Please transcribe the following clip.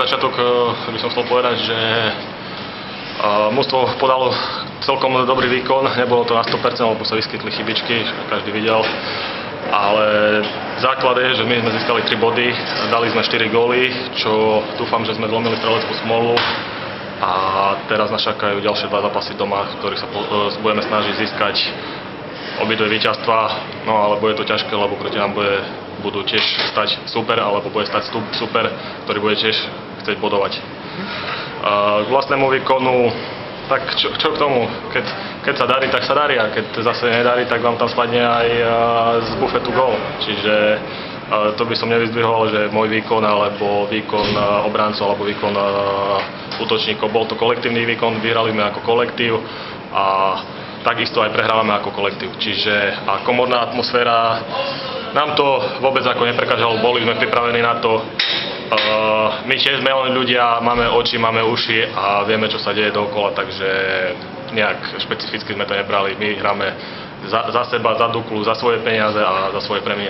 začiatok by som chcel povedať, že mužstvo podalo celkom dobrý výkon, nebolo to na 100%, lebo sa vyskytli chybičky, každý videl. Ale základ je, že my sme získali 3 body, dali sme 4 góly, čo dúfam, že sme zlomili streleckú smolu. A teraz nás čakajú ďalšie 2 zápasy doma, v ktorých sa budeme snažiť získať obidve víťazstva. No ale bude to ťažké, lebo proti nám budú tiež stať super, alebo bude stať super, ktorý bude tiež chcieť bodovať. K vlastnému výkonu, tak čo k tomu? Keď sa darí, tak sa darí, a keď zase nedarí, tak vám tam spadne aj z bufetu gól. Čiže to by som nevyzdvihol, že môj výkon, alebo výkon obrancov, alebo výkon útočníkov. Bol to kolektívny výkon, vyhrali sme ako kolektív a takisto aj prehrávame ako kolektív. Čiže a komorná atmosféra, nám to vôbec ako neprekážalo, boli sme pripravení na to. My tiež sme len ľudia, máme oči, máme uši a vieme, čo sa deje dookola, takže nejak špecificky sme to nebrali. My hráme za seba, za Duklu, za svoje peniaze a za svoje prémie.